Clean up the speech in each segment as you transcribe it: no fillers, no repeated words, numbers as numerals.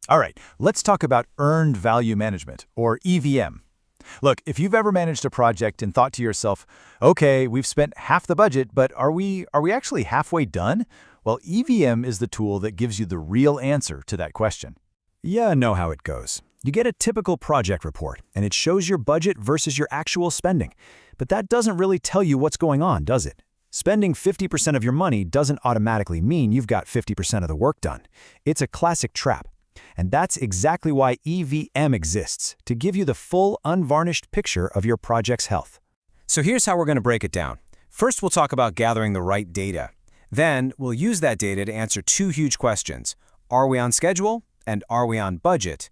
All right, let's talk about Earned Value Management, or EVM. Look, if you've ever managed a project and thought to yourself, okay, we've spent half the budget, but are we actually halfway done? Well, EVM is the tool that gives you the real answer to that question. Yeah, I know how it goes. You get a typical project report, and it shows your budget versus your actual spending. But that doesn't really tell you what's going on, does it? Spending 50% of your money doesn't automatically mean you've got 50% of the work done. It's a classic trap. And that's exactly why EVM exists, to give you the full, unvarnished picture of your project's health. So here's how we're going to break it down. First, we'll talk about gathering the right data. Then, we'll use that data to answer two huge questions. Are we on schedule? And are we on budget?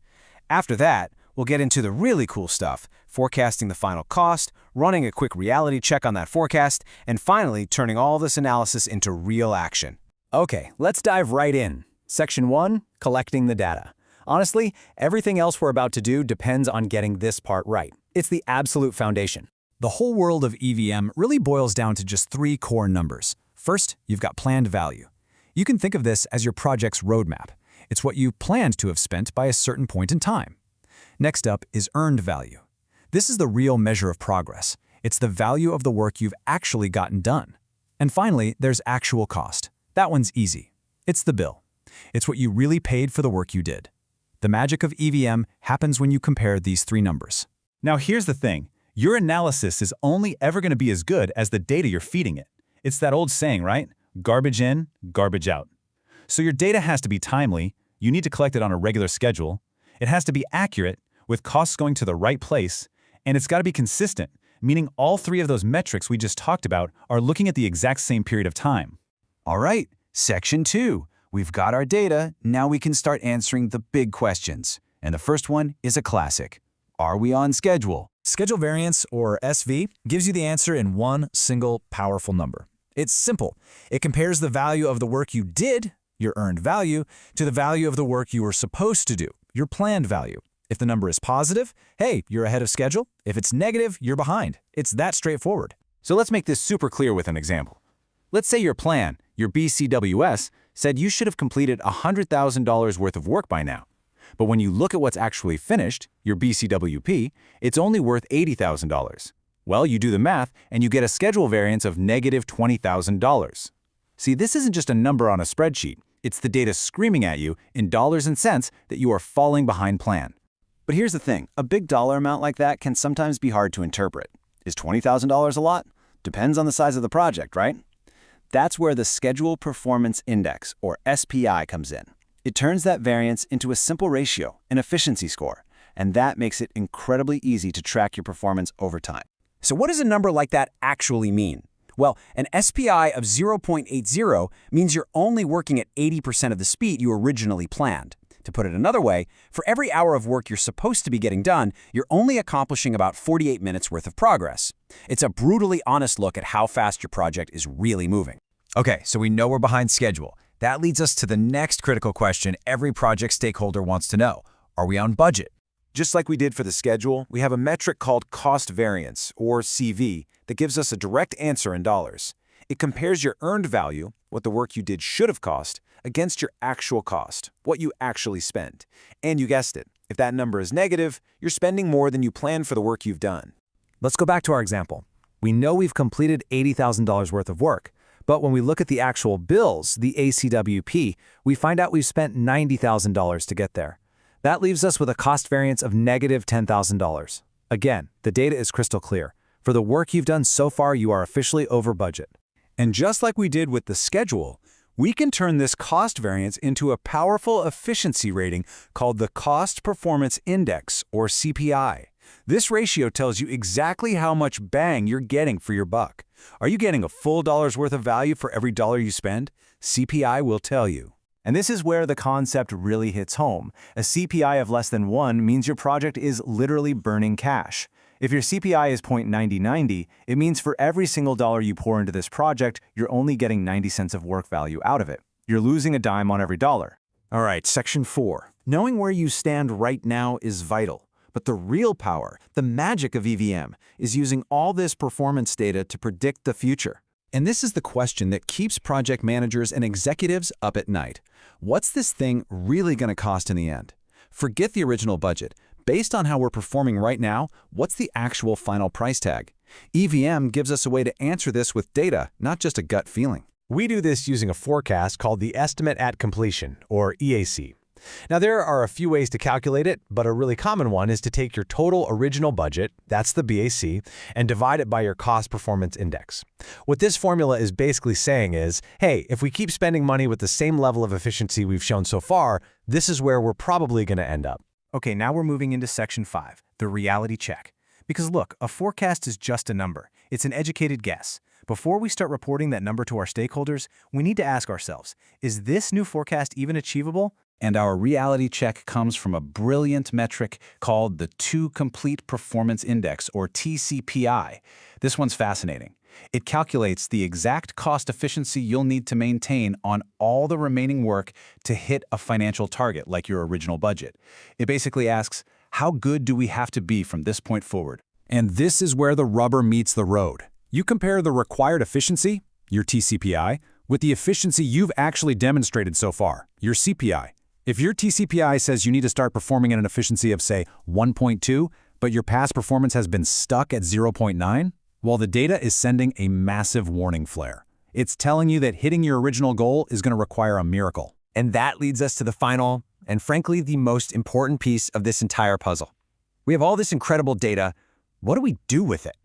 After that, we'll get into the really cool stuff, forecasting the final cost, running a quick reality check on that forecast, and finally, turning all this analysis into real action. Okay, let's dive right in. Section 1, collecting the data. Honestly, everything else we're about to do depends on getting this part right. It's the absolute foundation. The whole world of EVM really boils down to just three core numbers. First, you've got planned value. You can think of this as your project's roadmap. It's what you planned to have spent by a certain point in time. Next up is earned value. This is the real measure of progress. It's the value of the work you've actually gotten done. And finally, there's actual cost. That one's easy. It's the bill. It's what you really paid for the work you did. The magic of EVM happens when you compare these three numbers. Now here's the thing. Your analysis is only ever going to be as good as the data you're feeding it. It's that old saying, right? Garbage in, garbage out. So your data has to be timely, you need to collect it on a regular schedule, it has to be accurate, with costs going to the right place, and it's got to be consistent, meaning all three of those metrics we just talked about are looking at the exact same period of time. All right, Section 2. We've got our data, now we can start answering the big questions. And the first one is a classic. Are we on schedule? Schedule variance, or SV, gives you the answer in one single powerful number. It's simple. It compares the value of the work you did, your earned value, to the value of the work you were supposed to do, your planned value. If the number is positive, hey, you're ahead of schedule. If it's negative, you're behind. It's that straightforward. So let's make this super clear with an example. Let's say your plan, your BCWS, said you should have completed $100,000 worth of work by now. But when you look at what's actually finished, your BCWP, it's only worth $80,000. Well, you do the math, and you get a schedule variance of negative $20,000. See, this isn't just a number on a spreadsheet. It's the data screaming at you in dollars and cents that you are falling behind plan. But here's the thing. A big dollar amount like that can sometimes be hard to interpret. Is $20,000 a lot? Depends on the size of the project, right? That's where the Schedule Performance Index, or SPI, comes in. It turns that variance into a simple ratio, an efficiency score, and that makes it incredibly easy to track your performance over time. So what does a number like that actually mean? Well, an SPI of 0.80 means you're only working at 80% of the speed you originally planned. To put it another way, for every hour of work you're supposed to be getting done, you're only accomplishing about 48 minutes worth of progress. It's a brutally honest look at how fast your project is really moving. Okay, so we know we're behind schedule. That leads us to the next critical question every project stakeholder wants to know. Are we on budget? Just like we did for the schedule, we have a metric called cost variance, or CV, that gives us a direct answer in dollars. It compares your earned value, what the work you did should have cost, against your actual cost, what you actually spent. And you guessed it, if that number is negative, you're spending more than you planned for the work you've done. Let's go back to our example. We know we've completed $80,000 worth of work, but when we look at the actual bills, the ACWP, we find out we've spent $90,000 to get there. That leaves us with a cost variance of negative $10,000. Again, the data is crystal clear. For the work you've done so far, you are officially over budget. And just like we did with the schedule, we can turn this cost variance into a powerful efficiency rating called the Cost Performance Index, or CPI. This ratio tells you exactly how much bang you're getting for your buck. Are you getting a full dollar's worth of value for every dollar you spend? CPI will tell you. And this is where the concept really hits home. A CPI of less than 1 means your project is literally burning cash. If your CPI is 0.9090, it means for every single dollar you pour into this project, you're only getting 90 cents of work value out of it. You're losing a dime on every dollar. All right, Section 4. Knowing where you stand right now is vital. But the real power, the magic of EVM, is using all this performance data to predict the future. And this is the question that keeps project managers and executives up at night. What's this thing really going to cost in the end? Forget the original budget. Based on how we're performing right now, what's the actual final price tag? EVM gives us a way to answer this with data, not just a gut feeling. We do this using a forecast called the Estimate at Completion, or EAC. Now, there are a few ways to calculate it, but a really common one is to take your total original budget, that's the BAC, and divide it by your cost performance index. What this formula is basically saying is, hey, if we keep spending money with the same level of efficiency we've shown so far, this is where we're probably going to end up. Okay, now we're moving into Section 5, the reality check. Because look, a forecast is just a number. It's an educated guess. Before we start reporting that number to our stakeholders, we need to ask ourselves, is this new forecast even achievable? And our reality check comes from a brilliant metric called the Two Complete Performance Index, or TCPI. This one's fascinating. It calculates the exact cost efficiency you'll need to maintain on all the remaining work to hit a financial target, like your original budget. It basically asks, how good do we have to be from this point forward? And this is where the rubber meets the road. You compare the required efficiency, your TCPI, with the efficiency you've actually demonstrated so far, your CPI. If your TCPI says you need to start performing at an efficiency of, say, 1.2, but your past performance has been stuck at 0.9, well, the data is sending a massive warning flare. It's telling you that hitting your original goal is going to require a miracle. And that leads us to the final, and frankly, the most important piece of this entire puzzle. We have all this incredible data. What do we do with it?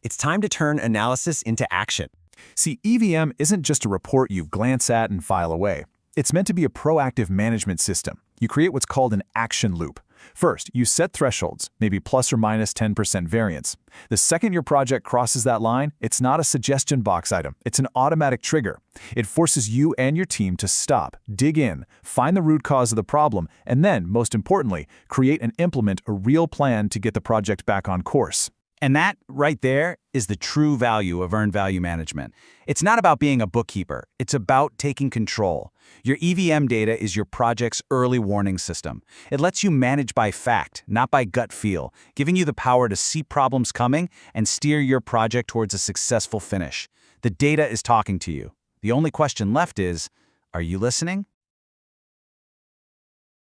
It's time to turn analysis into action. See, EVM isn't just a report you glance at and file away. It's meant to be a proactive management system. You create what's called an action loop. First, you set thresholds, maybe plus or minus 10% variance. The second your project crosses that line, it's not a suggestion box item. It's an automatic trigger. It forces you and your team to stop, dig in, find the root cause of the problem, and then, most importantly, create and implement a real plan to get the project back on course. And that, right there, is the true value of earned value management. It's not about being a bookkeeper. It's about taking control. Your EVM data is your project's early warning system. It lets you manage by fact, not by gut feel, giving you the power to see problems coming and steer your project towards a successful finish. The data is talking to you. The only question left is, are you listening?